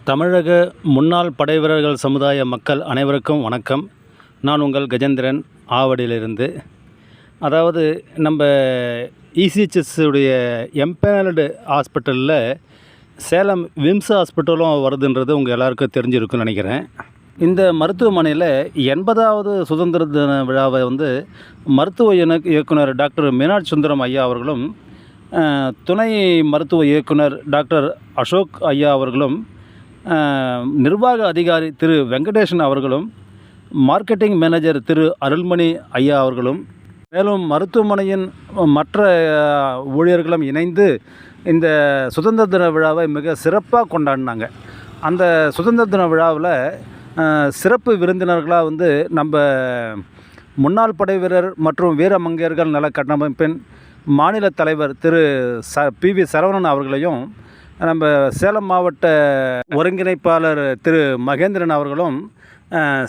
தமிழக முன்னாள் படைவீரர்கள் சமுதாய மக்கள் அனைவருக்கும் வணக்கம். நான் உங்கள் கஜேந்திரன், ஆவடியிலிருந்து. அதாவது நம்ம இசிஹெச்எஸ் உடைய எம்பேனல்டு ஹாஸ்பிட்டலில் சேலம் விம்ஸ் ஹாஸ்பிட்டலும் வருதுன்றது உங்கள் எல்லாருக்கும் தெரிஞ்சிருக்குன்னு நினைக்கிறேன். இந்த மருத்துவமனையில் 80வது சுதந்திர தின விழாவை மருத்துவ இயக்குனர் டாக்டர் மீனாட்சி சுந்தரம் ஐயா அவர்களும், துணை மருத்துவ இயக்குனர் டாக்டர் அசோக் ஐயா அவர்களும், நிர்வாக அதிகாரி திரு வெங்கடேசன் அவர்களும், மார்க்கெட்டிங் மேனேஜர் திரு அருள்மணி ஐயா அவர்களும், மேலும் மருத்துவமனையின் மற்ற ஊழியர்களும் இணைந்து இந்த சுதந்திர தின விழாவை மிக சிறப்பாக கொண்டாடினாங்க. அந்த சுதந்திர தின விழாவில் சிறப்பு விருந்தினர்களாக நம்ம முன்னாள் படை வீரர் மற்றும் வீரமங்கையர்கள் நல கட்டமைப்பின் மாநில தலைவர் திரு பி.வி. சரவணன் அவர்களையும், நம்ம சேலம் மாவட்ட ஒருங்கிணைப்பாளர் திரு மகேந்திரன் அவர்களும்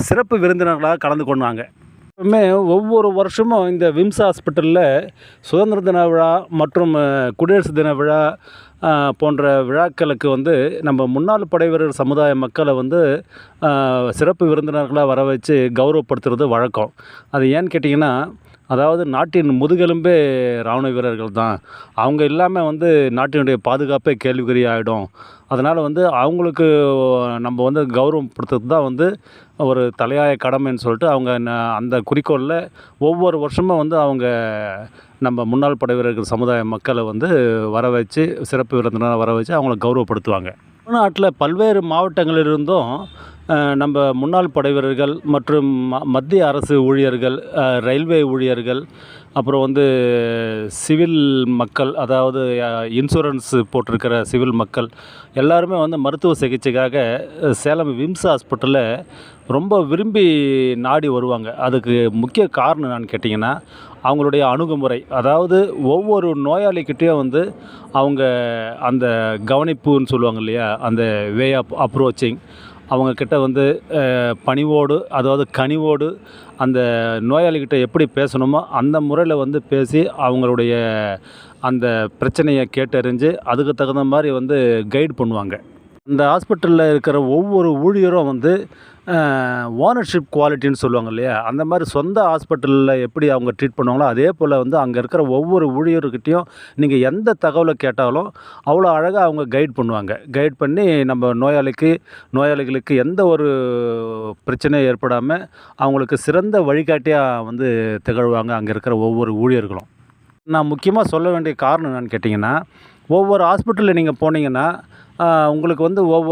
சிறப்பு விருந்தினர்களாக கலந்து கொண்டாங்க. எப்பவுமே ஒவ்வொரு வருஷமும் இந்த விம்ஸ் ஹாஸ்பிட்டலில் சுதந்திர தின விழா மற்றும் குடியரசு தின விழா போன்ற விழாக்களுக்கு நம்ம முன்னாள் படை வீரர் சமுதாய மக்களை சிறப்பு விருந்தினர்களாக வர வச்சு கௌரவப்படுத்துறது வழக்கம். அது ஏன்னு கேட்டிங்கன்னா, அதாவது நாட்டின் முதுகெலும்பே இராணுவ வீரர்கள் தான். அவங்க இல்லாமல் நாட்டினுடைய பாதுகாப்பே கேள்விக்குறி ஆகிடும். அதனால் அவங்களுக்கு நம்ம கௌரவப்படுத்துறது தான் ஒரு தலையாய கடமைன்னு சொல்லிட்டு அவங்க அந்த குறிக்கோளில் ஒவ்வொரு வருஷமும் அவங்க நம்ம முன்னாள் படை வீரர்கள் சமுதாய மக்களை வர வச்சு, சிறப்பு விருந்தினராக வர வச்சு அவங்கள கௌரவப்படுத்துவாங்க. தமிழ்நாட்டில் பல்வேறு மாவட்டங்களிலிருந்தும் நம்ம முன்னாள் படை வீரர்கள் மற்றும் மத்திய அரசு ஊழியர்கள், ரயில்வே ஊழியர்கள், அப்புறம் சிவில் மக்கள், அதாவது இன்சூரன்ஸ் போட்டிருக்கிற சிவில் மக்கள் எல்லாருமே மருத்துவ சிகிச்சைக்காக சேலம் விம்ஸ் ஹாஸ்பிட்டலில் ரொம்ப விரும்பி நாடி வருவாங்க. அதுக்கு முக்கிய காரணம் என்னன்னு கேட்டிங்கன்னா, அவங்களுடைய அணுகுமுறை. அதாவது ஒவ்வொரு நோயாளிக்கிட்டேயும் அவங்க அந்த கவனிப்புன்னு சொல்லுவாங்க இல்லையா, அந்த வே ஆஃப் அப்ரோச்சிங், அவங்கக்கிட்ட பணிவோடு, அதாவது கனிவோடு அந்த நோயாளிகிட்ட எப்படி பேசணுமோ அந்த முறையில் பேசி அவங்களுடைய அந்த பிரச்சனையை கேட்டறிஞ்சு அதுக்கு தகுந்த மாதிரி கைட் பண்ணுவாங்க. அந்த ஹாஸ்பிட்டலில் இருக்கிற ஒவ்வொரு ஊழியரும் ஓனர்ஷிப் குவாலிட்டின்னு சொல்லுவாங்க இல்லையா, அந்த மாதிரி சொந்த ஹாஸ்பிட்டலில் எப்படி அவங்க ட்ரீட் பண்ணுவாங்களோ அதே போல் அங்கே இருக்கிற ஒவ்வொரு ஊழியர்கிட்டையும் நீங்கள் எந்த தகவலை கேட்டாலும் அவ்வளோ அழகாக அவங்க கைட் பண்ணுவாங்க. கைட் பண்ணி நம்ம நோயாளிகளுக்கு எந்த ஒரு பிரச்சனையும் ஏற்படாமல் அவங்களுக்கு சிறந்த வழிகாட்டியாக திகழ்வாங்க அங்கே இருக்கிற ஒவ்வொரு ஊழியர்களும். நான் முக்கியமாக சொல்ல வேண்டிய காரணம் என்னென்னு கேட்டிங்கன்னா, ஒவ்வொரு ஹாஸ்பிட்டலில் நீங்கள் போனீங்கன்னா உங்களுக்கு ஒவ்வொரு